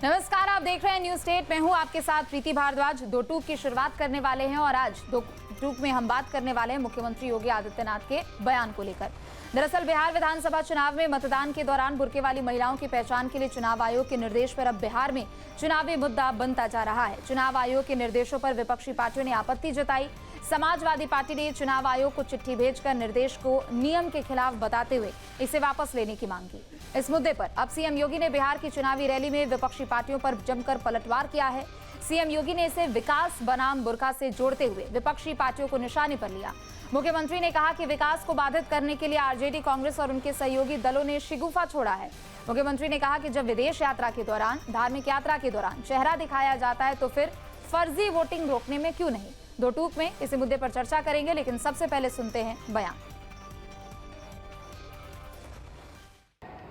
नमस्कार, आप देख रहे हैं न्यूज स्टेट। मैं हूं आपके साथ प्रीति भारद्वाज। दो टूक की शुरुआत करने वाले हैं और आज दो टूक में हम बात करने वाले हैं मुख्यमंत्री योगी आदित्यनाथ के बयान को लेकर। दरअसल बिहार विधानसभा चुनाव में मतदान के दौरान बुर्के वाली महिलाओं की पहचान के लिए चुनाव आयोग के निर्देश पर अब बिहार में चुनावी मुद्दा बनता जा रहा है। चुनाव आयोग के निर्देशों पर विपक्षी पार्टियों ने आपत्ति जताई। समाजवादी पार्टी ने चुनाव आयोग को चिट्ठी भेजकर निर्देश को नियम के खिलाफ बताते हुए इसे वापस लेने की मांग की। इस मुद्दे पर अब सीएम योगी ने बिहार की चुनावी रैली में विपक्षी पार्टियों पर जमकर पलटवार किया है। सीएम योगी ने इसे विकास बनाम बुर्का से जोड़ते हुए विपक्षी पार्टियों को निशाने पर लिया। मुख्यमंत्री ने कहा कि विकास को बाधित करने के लिए आरजेडी, कांग्रेस और उनके सहयोगी दलों ने शिगुफा छोड़ा है। मुख्यमंत्री ने कहा कि जब विदेश यात्रा के दौरान, धार्मिक यात्रा के दौरान चेहरा दिखाया जाता है तो फिर फर्जी वोटिंग रोकने में क्यों नहीं। दो टूक में इसी मुद्दे पर चर्चा करेंगे, लेकिन सबसे पहले सुनते हैं बयान।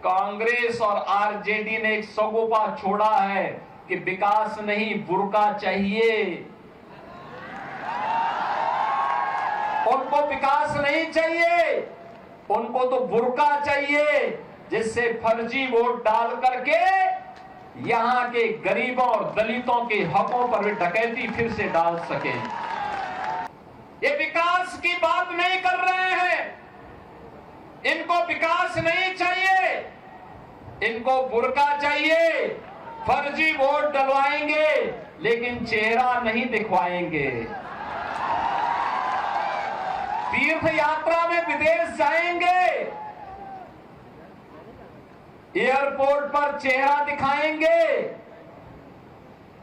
कांग्रेस और आरजेडी ने एक सगोपा छोड़ा है कि विकास नहीं बुर्का चाहिए। उनको विकास नहीं चाहिए, उनको तो बुर्का चाहिए, जिससे फर्जी वोट डाल करके यहां के गरीबों और दलितों के हकों पर भी डकैती फिर से डाल सके। ये विकास की बात नहीं कर रहे हैं, इनको विकास नहीं चाहिए, इनको बुर्का चाहिए। फर्जी वोट डलवाएंगे लेकिन चेहरा नहीं दिखवाएंगे। तीर्थ यात्रा में विदेश जाएंगे, एयरपोर्ट पर चेहरा दिखाएंगे,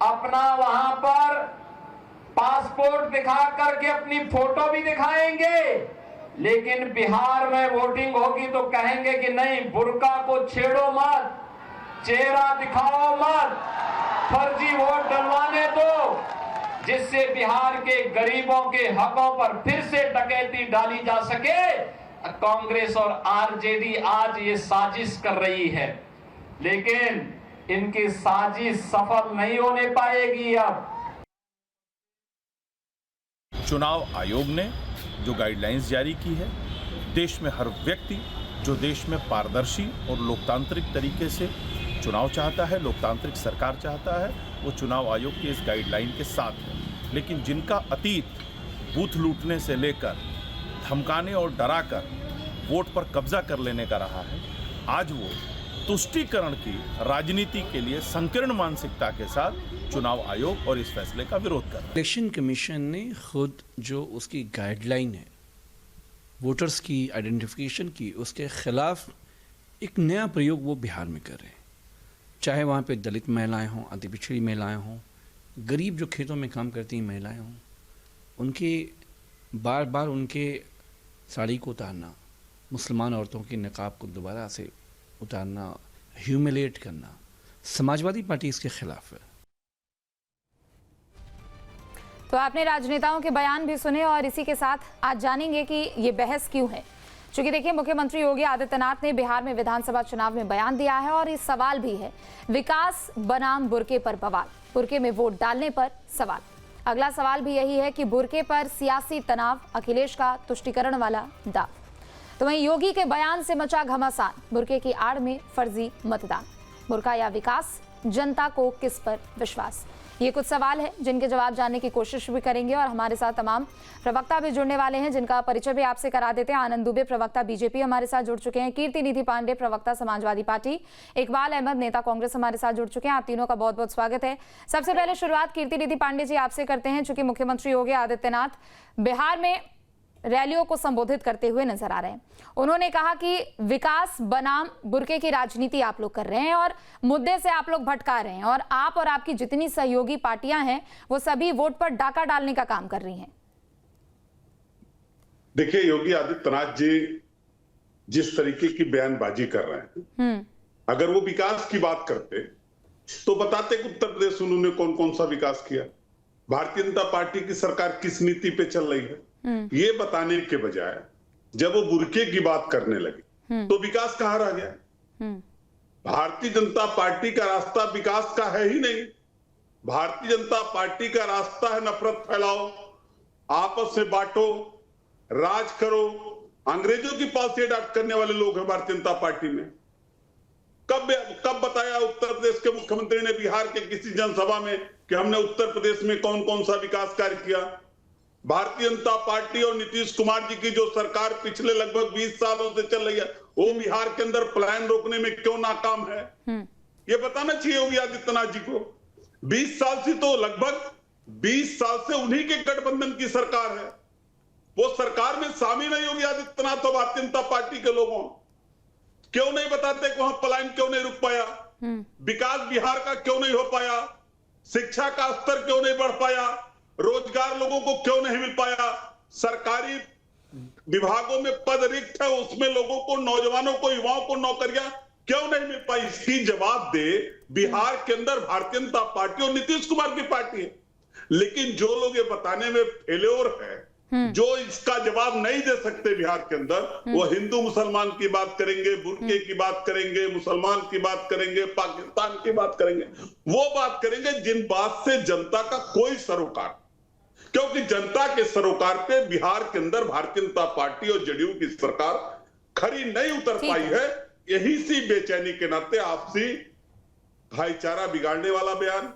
अपना वहां पर पासपोर्ट दिखा करके अपनी फोटो भी दिखाएंगे, लेकिन बिहार में वोटिंग होगी तो कहेंगे कि नहीं, बुर्का को छेड़ो मत, चेहरा दिखाओ मत, फर्जी वोट डलवाने दो, जिससे बिहार के गरीबों के हकों पर फिर से डकैती डाली जा सके। कांग्रेस और आरजेडी आज ये साजिश कर रही है, लेकिन इनकी साजिश सफल नहीं होने पाएगी। अब चुनाव आयोग ने जो गाइडलाइंस जारी की है, देश में हर व्यक्ति जो देश में पारदर्शी और लोकतांत्रिक तरीके से चुनाव चाहता है, लोकतांत्रिक सरकार चाहता है, वो चुनाव आयोग की इस गाइडलाइन के साथ है। लेकिन जिनका अतीत बूथ लूटने से लेकर धमकाने और डराकर वोट पर कब्जा कर लेने का रहा है, आज वो तुष्टीकरण की राजनीति के लिए संकीर्ण मानसिकता के साथ चुनाव आयोग और इस फैसले का विरोध कर रहा है। इलेक्शन कमीशन ने खुद जो उसकी गाइडलाइन है वोटर्स की आइडेंटिफिकेशन की, उसके खिलाफ एक नया प्रयोग वो बिहार में कर रहे हैं। चाहे वहाँ पे दलित महिलाएं हों, अति पिछड़ी महिलाएं हों, गरीब जो खेतों में काम करती हैं महिलाएं हों, उनके बार बार उनके साड़ी को उतारना, मुसलमान औरतों के नकाब को दोबारा से उतारना, ह्यूमिलेट करना, समाजवादी पार्टी इसके खिलाफ है। तो आपने राजनेताओं के बयान भी सुने और इसी के साथ आज जानेंगे कि ये बहस क्यों है। चूंकि देखिए, मुख्यमंत्री योगी आदित्यनाथ ने बिहार में विधानसभा चुनाव में बयान दिया है और इस सवाल भी है, विकास बनाम बुर्के पर बवाल, बुर्के में वोट डालने पर सवाल। अगला सवाल भी यही है कि बुर्के पर सियासी तनाव, अखिलेश का तुष्टीकरण वाला दाव। तो वहीं योगी के बयान से मचा घमासान, बुर्के की आड़ में फर्जी मतदान, बुर्का या विकास, जनता को किस पर विश्वास। ये कुछ सवाल है जिनके जवाब जानने की कोशिश भी करेंगे और हमारे साथ तमाम प्रवक्ता भी जुड़ने वाले हैं, जिनका परिचय भी आपसे करा देते हैं। आनंद दुबे, प्रवक्ता बीजेपी, हमारे साथ जुड़ चुके हैं। कीर्ति निधि पांडे, प्रवक्ता समाजवादी पार्टी। इकबाल अहमद, नेता कांग्रेस, हमारे साथ जुड़ चुके हैं। आप तीनों का बहुत बहुत स्वागत है। सबसे पहले शुरुआत कीर्ति निधि पांडे जी आपसे करते हैं। चूंकि मुख्यमंत्री योगी आदित्यनाथ बिहार में रैलियों को संबोधित करते हुए नजर आ रहे हैं, उन्होंने कहा कि विकास बनाम बुर्के की राजनीति आप लोग कर रहे हैं और मुद्दे से आप लोग भटका रहे हैं, और आप और आपकी जितनी सहयोगी पार्टियां हैं वो सभी वोट पर डाका डालने का काम कर रही हैं। देखिए, योगी आदित्यनाथ जी जिस तरीके की बयानबाजी कर रहे हैं, अगर वो विकास की बात करते तो बताते कि उत्तर प्रदेश उन्होंने कौन कौन सा विकास किया, भारतीय जनता पार्टी की सरकार किस नीति पे चल रही है, ये बताने के बजाय जब वो बुर्के की बात करने लगे तो विकास कहां रह गया। भारतीय जनता पार्टी का रास्ता विकास का है ही नहीं। भारतीय जनता पार्टी का रास्ता है नफरत फैलाओ, आपस में बांटो, राज करो। अंग्रेजों की पॉलिसी अडॉप्ट करने वाले लोग हैं भारतीय जनता पार्टी में। कब बताया उत्तर प्रदेश के मुख्यमंत्री ने बिहार के किसी जनसभा में कि हमने उत्तर प्रदेश में कौन कौन सा विकास कार्य किया? भारतीय जनता पार्टी और नीतीश कुमार जी की जो सरकार पिछले लगभग 20 सालों से चल रही है, वो बिहार के अंदर पलायन रोकने में क्यों नाकाम है? ये बताना चाहिए योगी आदित्यनाथ जी को। 20 साल से तो लगभग 20 साल से उन्हीं के गठबंधन की सरकार है। वो सरकार में शामिल है योगी आदित्यनाथ और भारतीय जनता पार्टी के लोगों। क्यों नहीं बताते कि वहां पलायन क्यों नहीं रुक पाया? विकास बिहार का क्यों नहीं हो पाया? शिक्षा का स्तर क्यों नहीं बढ़ पाया? रोजगार लोगों को क्यों नहीं मिल पाया? सरकारी विभागों में पद रिक्त है, उसमें लोगों को, नौजवानों को, युवाओं को नौकरियां क्यों नहीं मिल पाई? इसकी जवाब दे बिहार के अंदर भारतीय जनता पार्टी और नीतीश कुमार की पार्टी है। लेकिन जो लोग ये बताने में फेल्योर है, जो इसका जवाब नहीं दे सकते बिहार के अंदर, वो हिंदू मुसलमान की बात करेंगे, बुर्के की बात करेंगे, मुसलमान की बात करेंगे, पाकिस्तान की बात करेंगे। वो बात करेंगे जिन बात से जनता का कोई सरोकार, क्योंकि जनता के सरोकार पे बिहार के अंदर भारतीय जनता पार्टी और जेडीयू की सरकार खरी नहीं उतर पाई है। यही सी बेचैनी के नाते आपसी भाईचारा बिगाड़ने वाला बयान,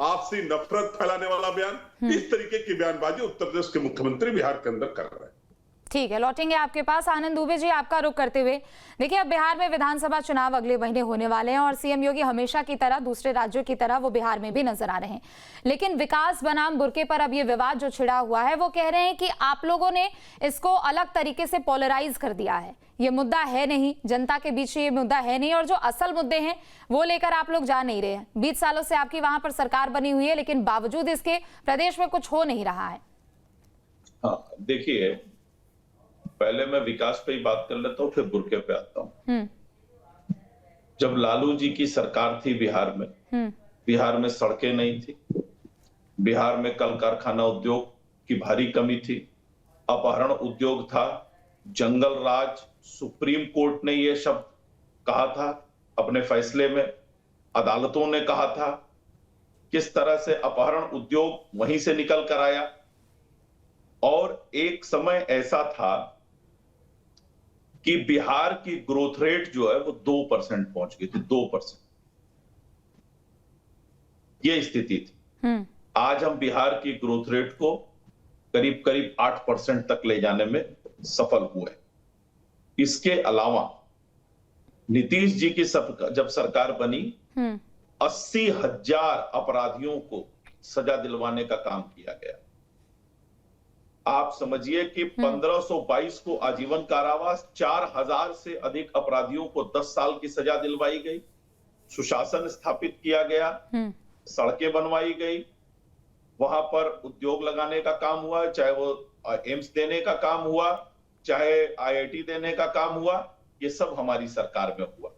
आपसी नफरत फैलाने वाला बयान, इस तरीके की बयानबाजी उत्तर प्रदेश के मुख्यमंत्री बिहार के अंदर कर रहे हैं। ठीक है, लौटेंगे आपके पास। आनंद दुबे जी, आपका रुख करते हुए, देखिए अब बिहार में विधानसभा चुनाव अगले महीने होने वाले हैं और सीएम योगी हमेशा की तरह, दूसरे राज्यों की तरह वो बिहार में भी नजर आ रहे हैं। लेकिन विकास बनाम बुर्के पर अब ये विवाद जो छिड़ा हुआ है, वो कह रहे हैं कि आप लोगों ने इसको अलग तरीके से पोलराइज कर दिया है। ये मुद्दा है नहीं, जनता के बीच ये मुद्दा है नहीं, और जो असल मुद्दे हैं वो लेकर आप लोग जा नहीं रहे हैं। 20 सालों से आपकी वहां पर सरकार बनी हुई है, लेकिन बावजूद इसके प्रदेश में कुछ हो नहीं रहा है। हाँ, देखिए, पहले मैं विकास पे ही बात कर लेता हूँ, फिर बुर्के पे आता हूँ। जब लालू जी की सरकार थी बिहार में सड़कें नहीं थी, बिहार में कल कारखाना उद्योग की भारी कमी थी, अपहरण उद्योग था, जंगल राज, सुप्रीम कोर्ट ने यह शब्द कहा था अपने फैसले में, अदालतों ने कहा था। किस तरह से अपहरण उद्योग वहीं से निकल कर आया। और एक समय ऐसा था कि बिहार की ग्रोथ रेट जो है वो 2% पहुंच गई थी, 2%। ये स्थिति थी। आज हम बिहार की ग्रोथ रेट को करीब करीब 8% तक ले जाने में सफल हुए। इसके अलावा नीतीश जी की जब सरकार बनी, 80,000 अपराधियों को सजा दिलवाने का काम किया गया। आप समझिए कि 1522 को आजीवन कारावास, 4000 से अधिक अपराधियों को 10 साल की सजा दिलवाई गई, सुशासन स्थापित किया गया, सड़कें बनवाई गई, वहां पर उद्योग लगाने का काम हुआ, चाहे वो एम्स देने का काम हुआ, चाहे IIT देने का काम हुआ, ये सब हमारी सरकार में हुआ।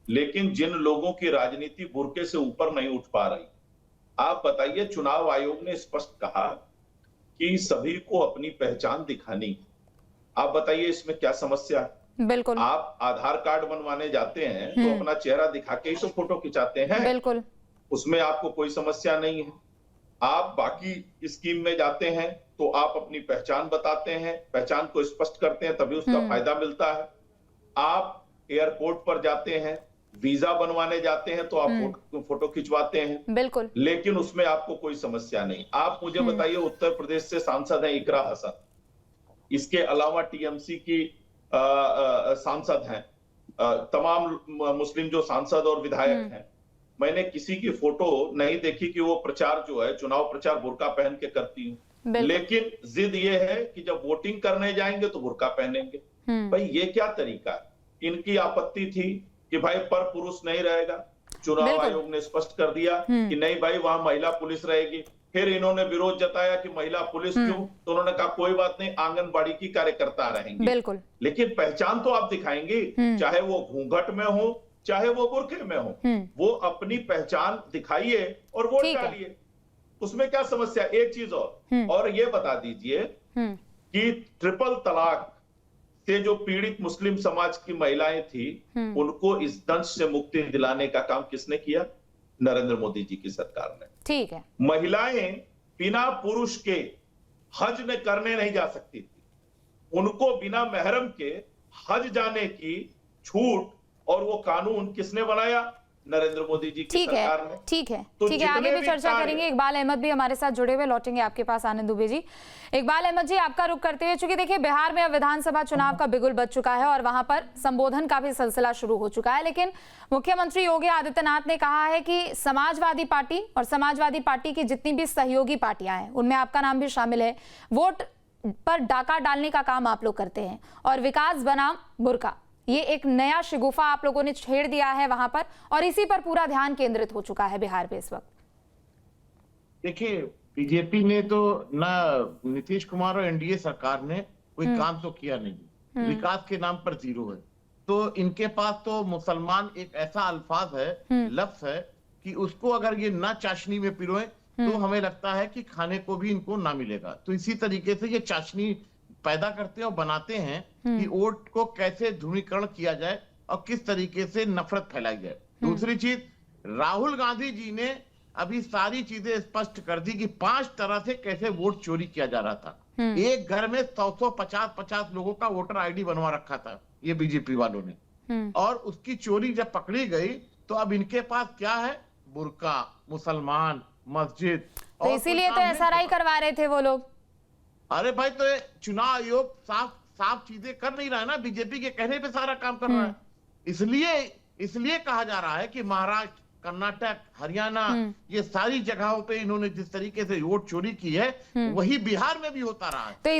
लेकिन जिन लोगों की राजनीति बुर्के से ऊपर नहीं उठ पा रही, आप बताइए, चुनाव आयोग ने स्पष्ट कहा कि सभी को अपनी पहचान दिखानी। आप बताइए इसमें क्या समस्या है? बिल्कुल। आप आधार कार्ड बनवाने जाते हैं तो अपना चेहरा दिखा के ही तो फोटो खिंचाते हैं। बिल्कुल। उसमें आपको कोई समस्या नहीं है। आप बाकी स्कीम में जाते हैं तो आप अपनी पहचान बताते हैं, पहचान को स्पष्ट करते हैं, तभी उसका फायदा मिलता है। आप एयरपोर्ट पर जाते हैं, वीजा बनवाने जाते हैं तो आप फोटो खिंचवाते हैं। बिल्कुल। लेकिन उसमें आपको कोई समस्या नहीं। आप मुझे बताइए, उत्तर प्रदेश से सांसद है इकरा हसन, इसके अलावा टीएमसी की सांसद हैं, तमाम मुस्लिम जो सांसद और विधायक हैं, मैंने किसी की फोटो नहीं देखी कि वो प्रचार जो है, चुनाव प्रचार बुर्का पहन के करती हूँ। लेकिन जिद ये है कि जब वोटिंग करने जाएंगे तो बुर्का पहनेंगे। भाई ये क्या तरीका है? इनकी आपत्ति थी कि भाई पर पुरुष नहीं रहेगा। चुनाव आयोग ने स्पष्ट कर दिया कि नहीं भाई, वहां महिला पुलिस रहेगी। फिर इन्होंने विरोध जताया कि महिला पुलिस क्यों, तो उन्होंने कहा कोई बात नहीं, आंगनबाड़ी की कार्यकर्ता रहेंगी। बिल्कुल। लेकिन पहचान तो आप दिखाएंगे, चाहे वो घूंघट में हो, चाहे वो बुर्के में हो, वो अपनी पहचान दिखाइए और वोट डालिए। उसमें क्या समस्या? एक चीज और ये बता दीजिए कि ट्रिपल तलाक से जो पीड़ित मुस्लिम समाज की महिलाएं थी, उनको इस दंश से मुक्ति दिलाने का काम किसने किया? नरेंद्र मोदी जी की सरकार ने। ठीक है। महिलाएं बिना पुरुष के हज में करने नहीं जा सकती थी, उनको बिना महरम के हज जाने की छूट और वो कानून किसने बनाया? नरेंद्र मोदी जी की ठीक है, सरकार ने। ठीक है, तो ठीक है, आगे जितने भी चर्चा कार्य- करेंगे। इकबाल अहमद भी हमारे साथ जुड़े हुए, लौटेंगे आपके पास आनंद दुबे जी। इकबाल अहमद जी, आपका रुख करते हुए, चूंकि देखिए बिहार में अब विधानसभा चुनाव का बिगुल बज चुका है और वहां पर संबोधन का भी सिलसिला शुरू हो चुका है, लेकिन मुख्यमंत्री योगी आदित्यनाथ ने कहा है कि समाजवादी पार्टी और समाजवादी पार्टी की जितनी भी सहयोगी पार्टियां हैं, उनमें आपका नाम भी शामिल है, वोट पर डाका डालने का काम आप लोग करते हैं और विकास बनाम बुर्का, ये एक नया शिगुफा आप लोगों ने छेड़ दिया है वहां पर, और इसी पर पूरा ध्यान केंद्रित हो चुका है बिहार में इस वक्त। देखिए, बीजेपी ने तो ना नीतीश कुमार और एनडीए सरकार ने कोई काम तो किया नहीं, विकास के नाम पर जीरो है। तो इनके पास तो मुसलमान एक ऐसा अल्फाज है, लफ्ज है कि उसको अगर ये ना चाशनी में पिरोए तो हमें लगता है कि खाने को भी इनको ना मिलेगा। तो इसी तरीके से ये चाशनी पैदा करते हैं और बनाते हैं कि वोट को कैसे ध्रुवीकरण किया जाए और किस तरीके से नफरत फैलाई जाए। दूसरी चीज, राहुल गांधी जी ने अभी सारी चीजें स्पष्ट कर दी कि 5 तरह से कैसे वोट चोरी किया जा रहा था। एक घर में 100 50 लोगों का वोटर आईडी बनवा रखा था ये बीजेपी वालों ने, और उसकी चोरी जब पकड़ी गई तो अब इनके पास क्या है? बुर्का, मुसलमान, मस्जिद। तो इसीलिए तो एसआरआई करवा रहे थे वो लोग। अरे भाई, तो चुनाव आयोग साफ साफ चीजें कर नहीं रहा है ना, बीजेपी के कहने पे सारा काम कर रहा है। इसलिए कहा जा रहा है कि महाराष्ट्र, कर्नाटक, हरियाणा, ये सारी जगहों पे इन्होंने जिस तरीके से वोट चोरी की है वही बिहार में भी होता रहा है। तो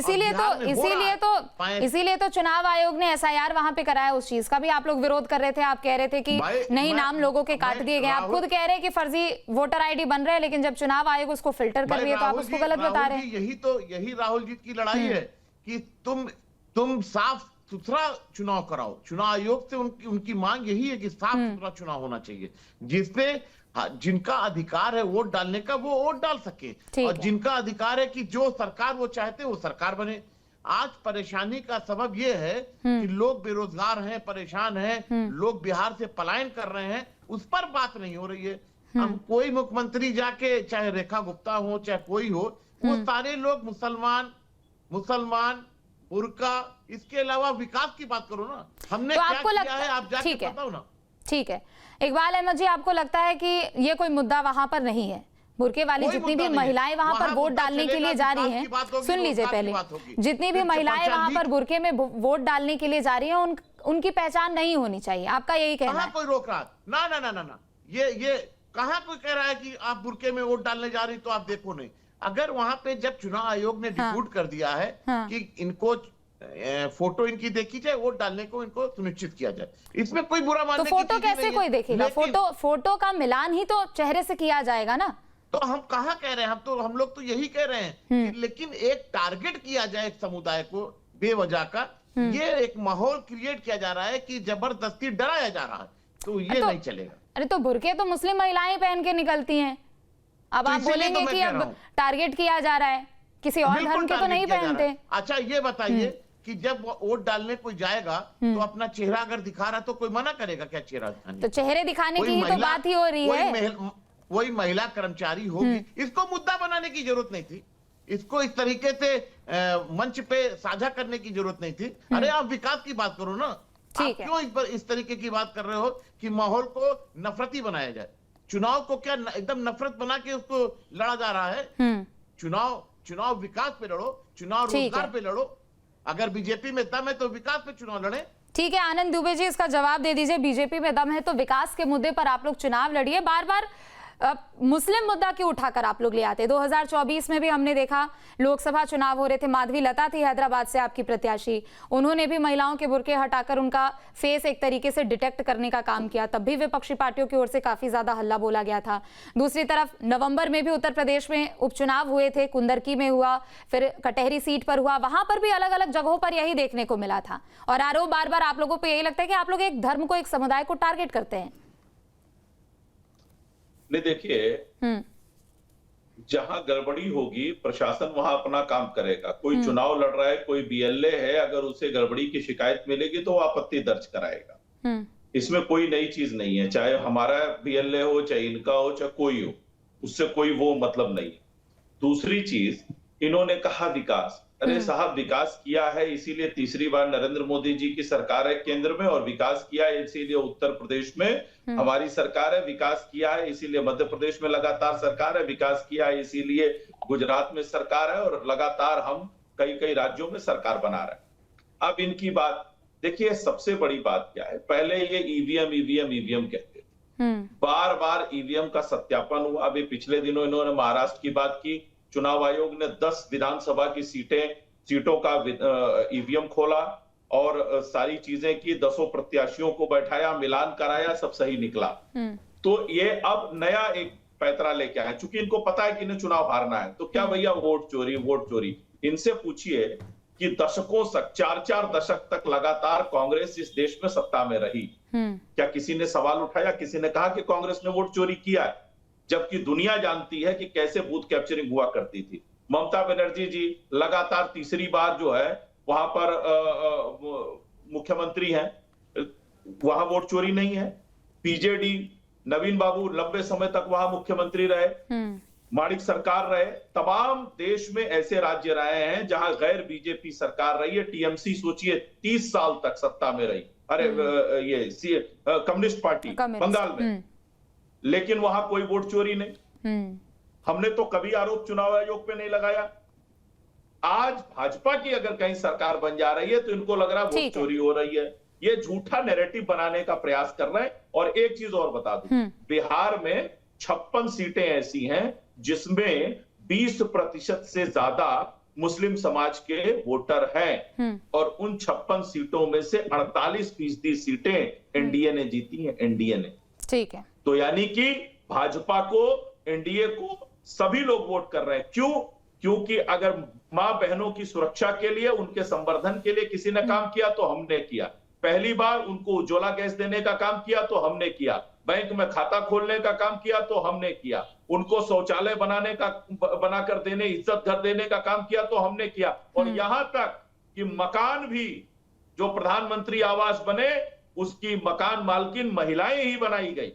इसीलिए तो चुनाव आयोग ने एसआईआर वहां पे कराया। उस चीज का भी आप लोग विरोध कर रहे थे, आप कह रहे थे कि नहीं, नाम लोगों के काट दिए गए। आप खुद कह रहे हैं कि फर्जी वोटर आईडी बन रहे हैं, लेकिन जब चुनाव आयोग उसको फिल्टर कर रही है तो आप उसको गलत बता रहे हैं। यही राहुल जी की लड़ाई है कि तुम साफ सुथरा चुनाव कराओ। चुनाव आयोग से उनकी मांग यही है कि साफ सुथरा चुनाव होना चाहिए, जिसपे जिनका अधिकार है वोट डालने का वो वोट डाल सके, और जिनका अधिकार है कि जो सरकार वो चाहते वो सरकार बने। आज परेशानी का सबब ये है कि लोग बेरोजगार हैं, परेशान हैं, लोग बिहार से पलायन कर रहे हैं, उस पर बात नहीं हो रही है। हम कोई मुख्यमंत्री जाके, चाहे रेखा गुप्ता हो चाहे कोई हो, वो सारे लोग मुसलमान बुर्का, इसके अलावा विकास की बात करो ना, हमने तो क्या आपको किया है आप जाके बताओ ना। ठीक है इकबाल अहमद जी, आपको लगता है कि ये कोई मुद्दा वहां पर नहीं है? बुर्के वाली जितनी भी महिलाएं वहां पर वोट डालने के लिए जा रही हैं, सुन लीजिए पहले, जितनी भी महिलाएं वहां पर बुर्के में वोट डालने के लिए जा रही हैं, उनकी पहचान नहीं होनी चाहिए, आपका यही कहना है? कोई रोक रहा? ना, ये कहाँ कोई कह रहा है कि आप बुर्के में वोट डालने जा रही तो आप देखो नहीं। अगर वहां पे जब चुनाव आयोग ने डिस्प्यूट कर दिया है कि इनको फोटो इनकी देखी जाए, वोट डालने को इनको सुनिश्चित किया जाए, इसमें कोई बुरा मानने की तो फोटो कैसे कोई देखेगा? फोटो का मिलान ही तो चेहरे से किया जाएगा ना। तो हम कहाँ कह रहे हैं, हम लोग तो यही कह रहे हैं कि लेकिन एक टारगेट किया जाए एक समुदाय को बेवजह का, ये एक माहौल क्रिएट किया जा रहा है कि जबरदस्ती डराया जा रहा है, तो ये नहीं चलेगा। अरे तो बुर्के तो मुस्लिम महिलाएं पहन के निकलती हैं, अब आप बोलेंगे कि अब टारगेट किया जा रहा है, किसी और धर्म के तो नहीं पहनते। अच्छा ये बताइए कि जब वोट डालने कोई जाएगा तो अपना चेहरा अगर दिखा रहा तो कोई मना करेगा क्या चेहरा दिखाने? तो चेहरे दिखाने की ही तो बात ही हो रही है। वही महिला कर्मचारी होगी, इसको मुद्दा बनाने की जरूरत नहीं थी, इसको इस तरीके से मंच पे साझा करने की जरूरत नहीं थी। अरे आप विकास की बात करो ना, आप क्यों इस तरीके की बात कर रहे हो कि माहौल को नफरती बनाया जाए? चुनाव को क्या एकदम नफरत बना के उसको लड़ा जा रहा है? चुनाव विकास पे लड़ो, चुनाव रोजगार पे लड़ो। अगर बीजेपी में दम है तो विकास पे चुनाव लड़े। ठीक है आनंद दुबे जी, इसका जवाब दे दीजिए। बीजेपी में दम है तो विकास के मुद्दे पर आप लोग चुनाव लड़िए, बार बार मुस्लिम मुद्दा क्यों उठाकर आप लोग ले आते? 2024 में भी हमने देखा लोकसभा चुनाव हो रहे थे, माधवी लता थी हैदराबाद से आपकी प्रत्याशी, उन्होंने भी महिलाओं के बुर्के हटाकर उनका फेस एक तरीके से डिटेक्ट करने का काम किया, तब भी विपक्षी पार्टियों की ओर से काफी ज्यादा हल्ला बोला गया था। दूसरी तरफ नवंबर में भी उत्तर प्रदेश में उपचुनाव हुए थे, कुंदरकी में हुआ, फिर कटहरी सीट पर हुआ, वहां पर भी अलग अलग जगहों पर यही देखने को मिला था। और आरोप बार बार आप लोगों पर यही लगता है कि आप लोग एक धर्म को, एक समुदाय को टारगेट करते हैं। नहीं देखिए, जहां गड़बड़ी होगी प्रशासन वहां अपना काम करेगा। कोई चुनाव लड़ रहा है, कोई बीएलए है, अगर उसे गड़बड़ी की शिकायत मिलेगी तो वो आपत्ति दर्ज कराएगा। इसमें कोई नई चीज नहीं है, चाहे हमारा बीएलए हो, चाहे इनका हो, चाहे कोई हो, उससे कोई वो मतलब नहीं है। दूसरी चीज, इन्होंने कहा विकास, अरे साहब, विकास किया है इसीलिए तीसरी बार नरेंद्र मोदी जी की सरकार है केंद्र में, और विकास किया है इसीलिए उत्तर प्रदेश में हमारी सरकार है, विकास किया है इसीलिए मध्य प्रदेश में लगातार सरकार है, विकास किया है इसीलिए गुजरात में सरकार है, और लगातार हम कई कई राज्यों में सरकार बना रहे हैं। अब इनकी बात देखिए, सबसे बड़ी बात क्या है, पहले ये ईवीएम कहते थे, बार बार ईवीएम का सत्यापन हुआ। अभी पिछले दिनों इन्होंने महाराष्ट्र की बात की, चुनाव आयोग ने 10 विधानसभा की सीटों का ईवीएम खोला और सारी चीजें की, 10 प्रत्याशियों को बैठाया, मिलान कराया, सब सही निकला। तो ये अब नया एक पैतरा लेके आए, चूंकि इनको पता है कि इन्हें चुनाव हारना है, तो क्या भैया वोट चोरी। इनसे पूछिए कि दशकों तक, 4-4 दशक तक लगातार कांग्रेस इस देश में सत्ता में रही, क्या किसी ने सवाल उठाया, किसी ने कहा कि कांग्रेस ने वोट चोरी किया है? जबकि दुनिया जानती है कि कैसे बूथ कैप्चरिंग हुआ करती थी। ममता बनर्जी जी लगातार तीसरी बार जो है वहां पर मुख्यमंत्री हैं, वहां वोट चोरी नहीं है। पीजेडी नवीन बाबू लंबे समय तक वहां मुख्यमंत्री रहे, माणिक सरकार रहे, तमाम देश में ऐसे राज्य रहे हैं जहां गैर बीजेपी सरकार रही है। टीएमसी सोचिए 30 साल तक सत्ता में रही, अरे ये कम्युनिस्ट पार्टी बंगाल में, लेकिन वहां कोई वोट चोरी नहीं। हमने तो कभी आरोप चुनाव आयोग पे नहीं लगाया। आज भाजपा की अगर कहीं सरकार बन जा रही है तो इनको लग रहा है वोट चोरी हो रही है। ये झूठा नैरेटिव बनाने का प्रयास कर रहे हैं। और एक चीज और बता दूं, बिहार में 56 सीटें ऐसी हैं जिसमें 20% से ज्यादा मुस्लिम समाज के वोटर हैं, और उन 56 सीटों में से 48% सीटें एनडीए ने जीती हैं, एनडीए ने। ठीक है, तो यानी कि भाजपा को, एनडीए को सभी लोग वोट कर रहे हैं। क्यों? क्योंकि अगर मां बहनों की सुरक्षा के लिए, उनके संवर्धन के लिए किसी ने काम किया तो हमने किया। पहली बार उनको उज्ज्वला गैस देने का काम किया तो हमने किया, बैंक में खाता खोलने का काम किया तो हमने किया, उनको शौचालय बनाकर देने, इज्जत घर देने का काम किया तो हमने किया, और यहां तक कि मकान भी जो प्रधानमंत्री आवास बने उसकी मकान मालकिन महिलाएं ही बनाई गई।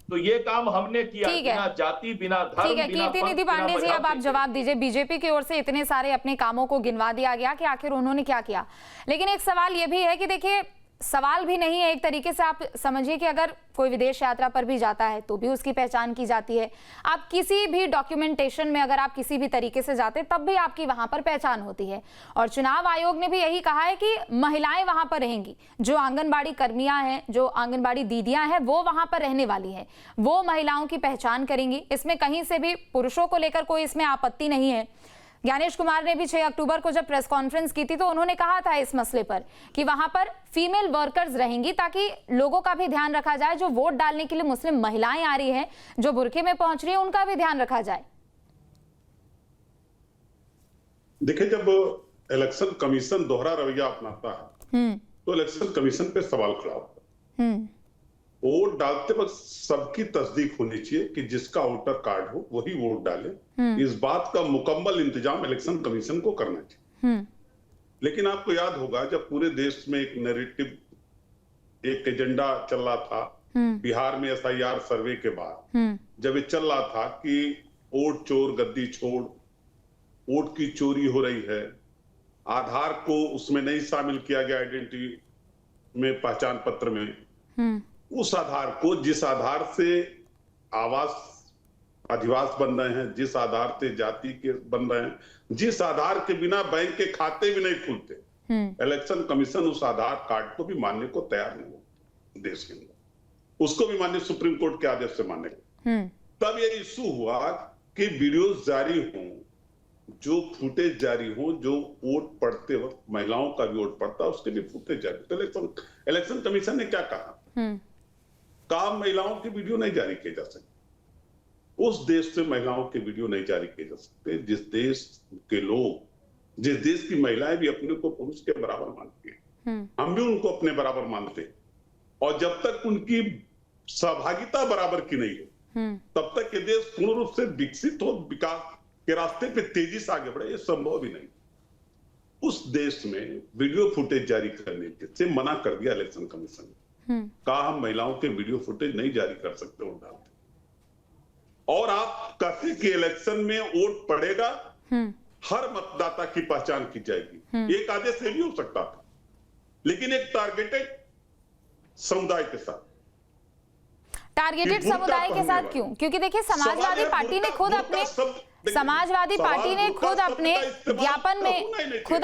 तो ये काम हमने किया, बिना जाति, बिना धर्म, ठीक है। कीर्ति निधि पांडे जी, अब आप जवाब दीजिए। बीजेपी की ओर से इतने सारे अपने कामों को गिनवा दिया गया कि आखिर उन्होंने क्या किया, लेकिन एक सवाल ये भी है कि देखिए, सवाल भी नहीं है, एक तरीके से आप समझिए कि अगर कोई विदेश यात्रा पर भी जाता है तो भी उसकी पहचान की जाती है। आप किसी भी डॉक्यूमेंटेशन में अगर आप किसी भी तरीके से जाते तब भी आपकी वहां पर पहचान होती है। और चुनाव आयोग ने भी यही कहा है कि महिलाएं वहां पर रहेंगी, जो आंगनबाड़ी कर्मियां हैं, जो आंगनबाड़ी दीदियां हैं, वो वहां पर रहने वाली है, वो महिलाओं की पहचान करेंगी। इसमें कहीं से भी पुरुषों को लेकर कोई इसमें आपत्ति नहीं है। ज्ञानेश कुमार ने भी 6 अक्टूबर को जब प्रेस कॉन्फ्रेंस की थी तो उन्होंने कहा था इस मसले पर कि वहां पर फीमेल वर्कर्स रहेंगी, ताकि लोगों का भी ध्यान रखा जाए, जो वोट डालने के लिए मुस्लिम महिलाएं आ रही हैं, जो बुरखे में पहुंच रही है, उनका भी ध्यान रखा जाए। देखिए, जब इलेक्शन कमीशन दोहरा रवैया अपनाता है तो इलेक्शन कमीशन पे सवाल खड़ा होता है। वोट डालते वक्त सबकी तस्दीक होनी चाहिए कि जिसका वोटर कार्ड हो वही वोट डाले। इस बात का मुकम्मल इंतजाम इलेक्शन कमीशन को करना चाहिए। लेकिन आपको याद होगा, जब पूरे देश में एक नैरेटिव, एक एजेंडा चल रहा था, बिहार में SIR सर्वे के बाद जब ये चल रहा था कि वोट चोर गद्दी छोड़, वोट की चोरी हो रही है, आधार को उसमें नहीं शामिल किया गया आइडेंटिटी में, पहचान पत्र में, उस आधार को, जिस आधार से आवास अधिवास बन रहे हैं, जिस आधार से जाति के बन रहे हैं, जिस आधार के बिना बैंक के खाते भी नहीं खुलते, इलेक्शन कमीशन उस आधार कार्ड को भी मानने को तैयार नहीं हो देश के अंदर, उसको भी मानने सुप्रीम कोर्ट के आदेश से मानने को। तब ये इशू हुआ कि वीडियोस जारी हों, जो फुटेज जारी हो, जो वोट पड़ते वक्त महिलाओं का भी वोट पड़ता है उसके भी फुटेज जारी। तो इलेक्शन कमीशन ने क्या कहा, काम महिलाओं की वीडियो नहीं जारी किए जा सकते, उस देश से महिलाओं के वीडियो नहीं जारी किए जा सकते जिस देश के लोग, जिस देश की महिलाएं भी अपने को पुरुष के बराबर मानती हैं, हम भी उनको अपने बराबर मानते हैं, और जब तक उनकी सहभागिता बराबर की नहीं हो तब तक ये देश पूर्ण रूप से विकसित हो, विकास के रास्ते पे तेजी से आगे बढ़े, ये संभव ही नहीं। उस देश में वीडियो फुटेज जारी करने से मना कर दिया इलेक्शन कमीशन ने, कहा हम महिलाओं के वीडियो फुटेज नहीं जारी कर सकते वोट डालते। और आप कहते कि इलेक्शन में वोट पड़ेगा हर मतदाता की पहचान की जाएगी। एक आदेश से भी हो सकता था, लेकिन एक टारगेटेड समुदाय के साथ। टारगेटेड समुदाय के साथ क्यों? क्योंकि देखिए समाजवादी पार्टी ने खुद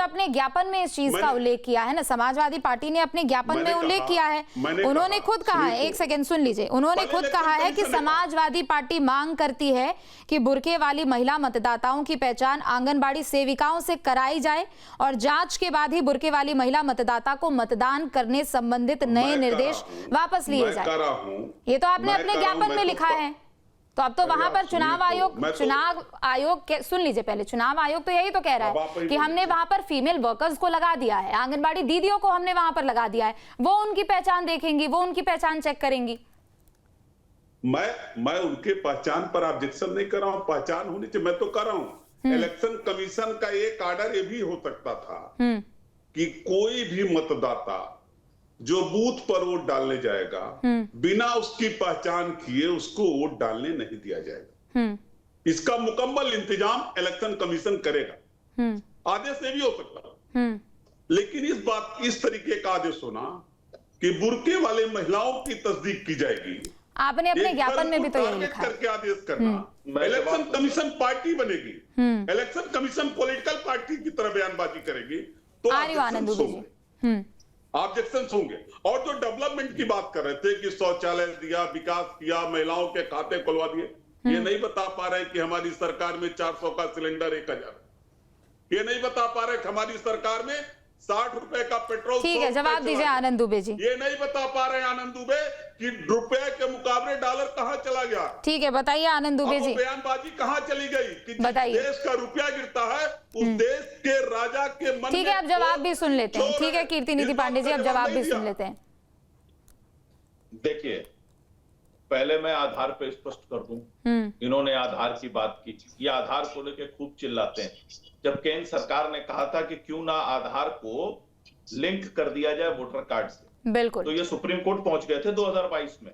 अपने ज्ञापन में इस चीज का उल्लेख किया है ना। समाजवादी पार्टी ने अपने ज्ञापन में उल्लेख किया है, उन्होंने खुद कहा है, एक सेकंड सुन लीजिए, उन्होंने खुद कहा है कि समाजवादी पार्टी मांग करती है कि बुर्के वाली महिला मतदाताओं की पहचान आंगनबाड़ी सेविकाओं से कराई जाए और जांच के बाद ही बुर्के वाली महिला मतदाता को मतदान करने संबंधित नए निर्देश वापस लिए जाए। ये तो आपने अपने ज्ञापन में लिखा है। तो अब तो वहां पर चुनाव आयोग सुन लीजिए पहले, चुनाव आयोग तो यही तो कह रहा है कि हमने वहां पर फीमेल वर्कर्स को लगा दिया है, आंगनबाड़ी दीदियों को हमने वहां पर लगा दिया है, वो उनकी पहचान देखेंगी, वो उनकी पहचान चेक करेंगी। मैं उनके पहचान पर ऑब्जेक्शन नहीं कर रहा हूं, पहचान होनी चाहिए, मैं तो कर रहा हूं। इलेक्शन कमीशन का एक ऑर्डर ये भी हो सकता था कि कोई भी मतदाता जो बूथ पर वोट डालने जाएगा बिना उसकी पहचान किए उसको वोट डालने नहीं दिया जाएगा। इसका मुकम्मल इंतजाम इलेक्शन कमीशन करेगा। आदेश ये भी हो सकता है, लेकिन इस तरीके का आदेश होना कि बुर्के वाले महिलाओं की तस्दीक की जाएगी, आपने अपने ज्ञापन में भी तो यही लिखा है। करके आदेश करना। इलेक्शन कमीशन पार्टी बनेगी, इलेक्शन कमीशन पॉलिटिकल पार्टी की तरह बयानबाजी करेगी तो ऑब्जेक्शन होंगे। और जो डेवलपमेंट की बात कर रहे थे कि शौचालय दिया, विकास किया, महिलाओं के खाते खुलवा दिए, ये नहीं बता पा रहे कि हमारी सरकार में 400 का सिलेंडर 1000, ये नहीं बता पा रहे कि हमारी सरकार में 60 रुपए का पेट्रोल। ठीक है, जवाब दीजिए आनंद दुबे जी। ये नहीं बता पा रहे आनंद दुबे कि रुपए के मुकाबले डॉलर कहां चला गया। ठीक है, बताइए आनंद दुबे जी, बयानबाजी कहां चली गई कि बताइए। देश का रुपया गिरता है उस देश के राजा के मन। ठीक है, अब जवाब भी सुन लेते हैं। ठीक है कीर्ति निधि पांडे जी, अब जवाब भी सुन लेते हैं। देखिए, पहले मैं आधार पे स्पष्ट कर दूं, इन्होंने आधार की बात की, ये आधार को लेकर खूब चिल्लाते हैं। जब केंद्र सरकार ने कहा था कि क्यों ना आधार को लिंक कर दिया जाए वोटर कार्ड से, बिल्कुल, तो ये सुप्रीम कोर्ट पहुंच गए थे 2022 में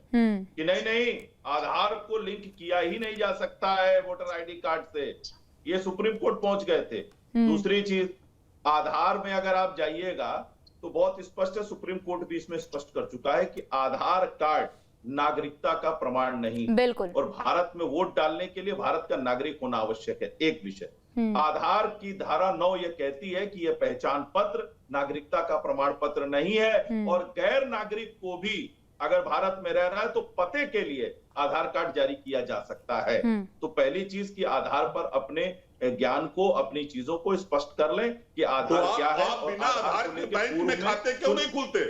कि नहीं आधार को लिंक किया ही नहीं जा सकता है वोटर आईडी कार्ड से, ये सुप्रीम कोर्ट पहुंच गए थे। दूसरी चीज, आधार में अगर आप जाइएगा तो बहुत स्पष्ट है, सुप्रीम कोर्ट भी इसमें स्पष्ट कर चुका है कि आधार कार्ड नागरिकता का प्रमाण नहीं, बिल्कुल, और भारत में वोट डालने के लिए भारत का नागरिक होना आवश्यक है। एक विषय, आधार की धारा 9 यह कहती है कि यह पहचान पत्र नागरिकता का प्रमाण पत्र नहीं है, और गैर नागरिक को भी अगर भारत में रह रहा है तो पते के लिए आधार कार्ड जारी किया जा सकता है। तो पहली चीज की आधार पर अपने ज्ञान को, अपनी चीजों को स्पष्ट कर लें कि आधार क्या है। और बिना आधार के बैंक में खाते क्यों नहीं खुलते?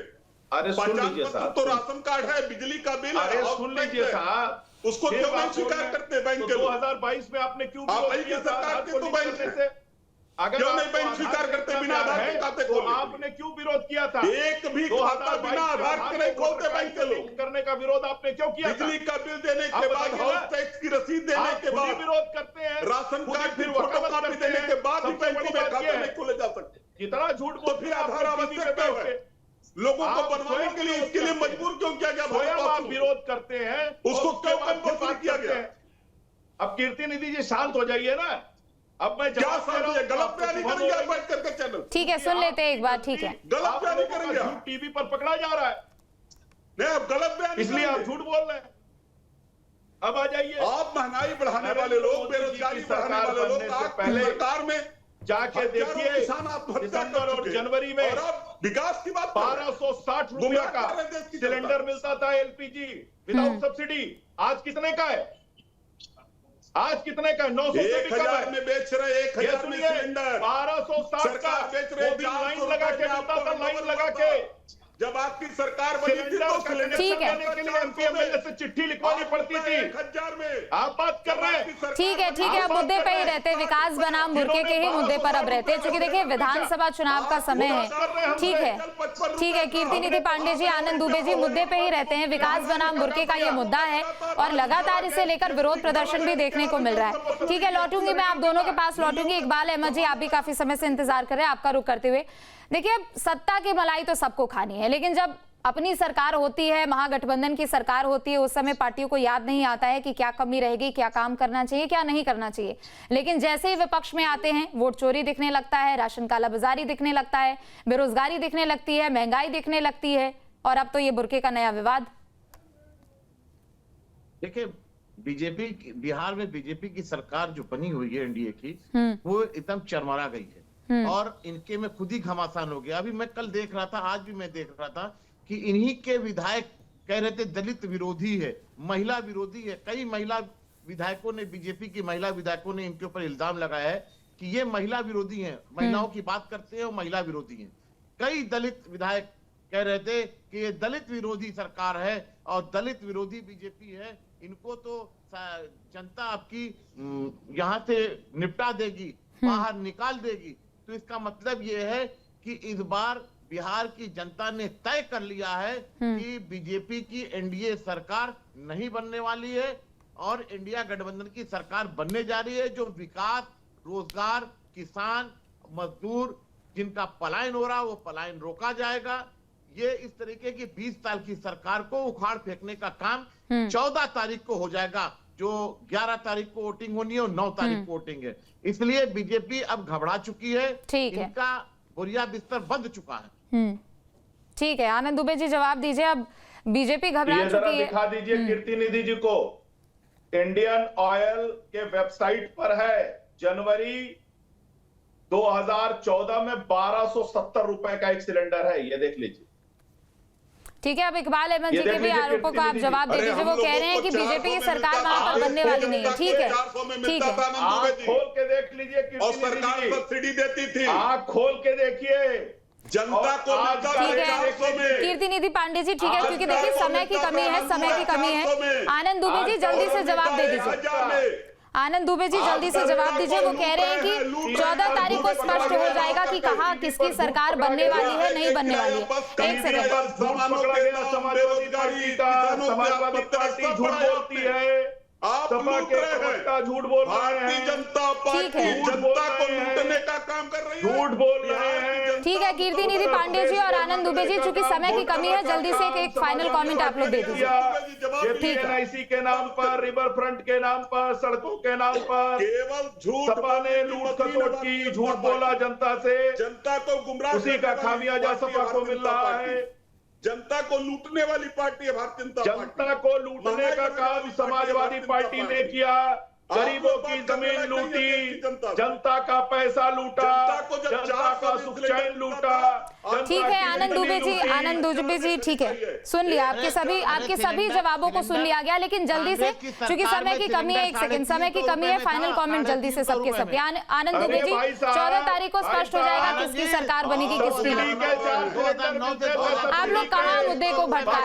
अरे सुन लीजिए साहब, तो राशन कार्ड है, बिजली का बिल है, अरे सुन लीजिए साहब, उसको क्यों नहीं स्वीकार करते बैंक के? 2022 में आपने क्यों सरकार के तो बैंक से अगर क्यों नहीं बैंक स्वीकार करते बिना आधार के खाते तो आपने क्यों विरोध किया था? एक भी खाता बिना आधार के नहीं खोलते बैंक के लोग। करने का विरोध आपने क्यों किया? बिजली का बिल देने के बाद, हाउस टैक्स की रसीद देने के बाद विरोध करते हैं, राशन कार्ड की फोटोकॉपी देने के बाद भी बैंकों में खाते नहीं खोले जा सकते। कितना झूठ तो फिर आधार आवश्यक क्यों है? लोगों को बनवाने के लिए इसके लिए मजबूर क्यों किया गया? आप विरोध करते हैं, उसको क्यों कंपल्सरी किया गया? अब कीर्ति निधि जी शांत हो जाइए ना। अब मैं क्या गलत बयानी करेंगे आप बैठ करके चैनल? ठीक है, सुन लेते हैं एक बार। ठीक है, गलत बयानी करेंगे आप, टीवी पर पकड़ा जा रहा है, नहीं अब गलत बयानी, इसलिए आप झूठ बोल रहे हैं। अब आ जाइए, आप महंगाई बढ़ाने वाले लोग, बेरोजगारी बढ़ाने वाले लोग, पहले सरकार में जाके देखिए दिसंबर और जनवरी में विकास की बात, 1260 रुपया का सिलेंडर मिलता था एलपीजी विदाउट सब्सिडी। आज कितने का है? आज कितने का? 900 से भी कम है। में बेच रहे, 1000 में सिलेंडर 1260 का बेच रहे, लाइन लगा के मिलता था, लाइन लगा के। जब आपकी सरकार बनी थी तो सिलेंडर देने के लिए एमपी एमएलए से चिट्ठी लिखवानी पड़ती थी। 1000 में आप बात कर रहे हैं। ठीक है, अब मुद्दे पे ही रहते, विकास बनाम बुर्के के ही मुद्दे पर अब रहते हैं, क्योंकि देखिए विधानसभा चुनाव का समय है। ठीक है कीर्ति निधि पांडे जी, आनंद दुबे जी, मुद्दे पे ही रहते हैं। विकास बनाम बुर्के का ये मुद्दा है और लगातार इसे लेकर विरोध प्रदर्शन भी देखने को मिल रहा है। ठीक है, लौटूंगी मैं आप दोनों के पास लौटूंगी। इकबाल अहमद जी, आप भी काफी समय से इंतजार कर रहे हैं, आपका रुख करते हुए। देखिए, अब सत्ता की मलाई तो सबको खानी है, लेकिन जब अपनी सरकार होती है, महागठबंधन की सरकार होती है, उस समय पार्टियों को याद नहीं आता है कि क्या कमी रहेगी, क्या काम करना चाहिए, क्या नहीं करना चाहिए। लेकिन जैसे ही विपक्ष में आते हैं, वोट चोरी दिखने लगता है, राशन कालाबाजारी दिखने लगता है, बेरोजगारी दिखने लगती है, महंगाई दिखने लगती है, और अब तो ये बुर्के का नया विवाद। देखिए, बीजेपी बिहार में बीजेपी की सरकार जो बनी हुई है एनडीए की, वो एकदम चरमरा गई है और इनके में खुद ही घमासान हो गया। अभी मैं कल देख रहा था, आज भी मैं देख रहा था कि इन्हीं के विधायक कह रहे थे दलित विरोधी है, महिला विरोधी है। कई महिला विधायकों ने, बीजेपी की महिला विधायकों ने इनके ऊपर इल्जाम लगाया है कि ये महिला विरोधी हैं, महिलाओं की बात करते हैं और महिला विरोधी हैं। कई दलित विधायक कह रहे थे कि ये दलित विरोधी सरकार है और दलित विरोधी बीजेपी है, इनको तो जनता आपकी यहां से निपटा देगी, बाहर निकाल देगी। तो इसका मतलब ये है कि इस बार बिहार की जनता ने तय कर लिया है कि बीजेपी की एनडीए सरकार नहीं बनने वाली है और इंडिया गठबंधन की सरकार बनने जा रही है, जो विकास, रोजगार, किसान, मजदूर जिनका पलायन हो रहा है वो पलायन रोका जाएगा। ये इस तरीके की 20 साल की सरकार को उखाड़ फेंकने का काम 14 तारीख को हो जाएगा, जो 11 तारीख को वोटिंग होनी है और 9 तारीख को वोटिंग है। इसलिए बीजेपी अब घबरा चुकी है, इनका बोरिया बिस्तर बंद चुका है। ठीक है, आनंद दुबे जी जवाब दीजिए। अब बीजेपी घबरा चुकी है। दिखा दीजिए कीर्ति निधि जी को, इंडियन ऑयल के वेबसाइट पर है, जनवरी 2014 में 1270 रुपए का एक सिलेंडर है, ये देख लीजिए। ठीक है, अब इकबाल अहमद जी के भी आरोपों का आप जवाब दे दीजिए। वो कह रहे हैं कि बीजेपी की सरकार वहां पर बनने वाली नहीं है। ठीक है, ठीक है, आँख खोल के देख लीजिए, और सरकार सब्सिडी देती थी, आँख खोल के देखिए, जनता को मिलता था 400 में। कीर्ति निधि पांडे जी, ठीक है, क्योंकि देखिए समय की कमी है, समय की कमी है। आनंद दुबे जी जल्दी से जवाब दे दीजिए। आनंद दुबे जी जल्दी से जवाब दीजिए। वो कह रहे हैं कि 14 तारीख को स्पष्ट हो जाएगा कि कहाँ किसकी सरकार बनने वाली है, नहीं बनने वाली है। एक सेकंड, समाजवादी पार्टी झूठ बोलती है, आप लूट रहे हैं, झूठ बोल रहे भारतीय हैं, जनता पार्टी जनता को लूटने का काम कर रही है, झूठ बोल रहे हैं। ठीक है, कीर्ति निधि पांडे जी और आनंद दुबे जी, चूंकि समय की कमी है, जल्दी से एक फाइनल कमेंट आप लोग दे दीजिए। एनआईसी के नाम पर, रिवर फ्रंट के नाम पर, सड़कों के नाम पर केवल झूठ, सपा ने लूट खसोट की, झूठ बोला जनता से, जनता को गुमराह, उसी का खामियाजा सपा को मिल रहा है। जनता को लूटने वाली पार्टी है भारतीय जनता पार्टी। जनता को लूटने का काम समाजवादी पार्टी ने किया, गरीबों की जमीन लूटी, जनता का पैसा लूटा, जनता का सुख चैन लूटा। ठीक है आनंद दुबे जी, ठीक है, सुन लिया आपके सभी जवाबों को सुन लिया गया, लेकिन जल्दी से, क्योंकि समय की कमी है, एक सेकंड, समय की कमी है, फाइनल कमेंट जल्दी से सबके सब। आनंद दुबे जी, 14 तारीख को स्पष्ट हो जाएगा किसकी सरकार बनेगी, किसकी नहीं। आप लोग कहाँ मुद्दे को भटका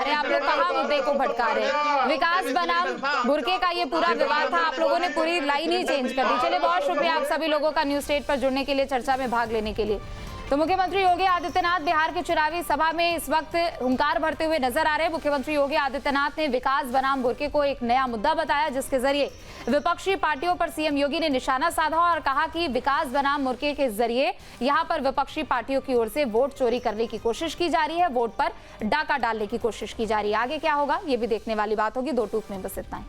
रहे हैं, विकास बनाम बुर्के का ये पूरा विवाद था, आप लोगों ने पूरी लाइन ही चेंज कर दी। चलिए, बहुत शुक्रिया आप सभी लोगों का न्यूज स्टेट पर जुड़ने के लिए, चर्चा में भाग लेने के लिए। तो मुख्यमंत्री योगी आदित्यनाथ बिहार के चुनावी सभा में इस वक्त हुंकार भरते हुए नजर आ रहे हैं। मुख्यमंत्री योगी आदित्यनाथ ने विकास बनाम बुर्के को एक नया मुद्दा बताया, जिसके जरिए विपक्षी पार्टियों पर सीएम योगी ने निशाना साधा और कहा कि विकास बनाम बुर्के के जरिए यहां पर विपक्षी पार्टियों की ओर से वोट चोरी करने की कोशिश की जा रही है, वोट पर डाका डालने की कोशिश की जा रही है। आगे क्या होगा ये भी देखने वाली बात होगी। 2 टूक में बस इतना ही।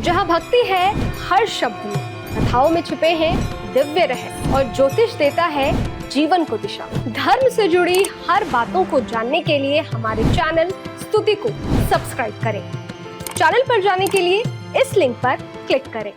जहाँ भक्ति है हर शब्द में, कथाओं में छुपे हैं दिव्य रहस्य और ज्योतिष देता है जीवन को दिशा। धर्म से जुड़ी हर बातों को जानने के लिए हमारे चैनल स्तुति को सब्सक्राइब करें। चैनल पर जाने के लिए इस लिंक पर क्लिक करें।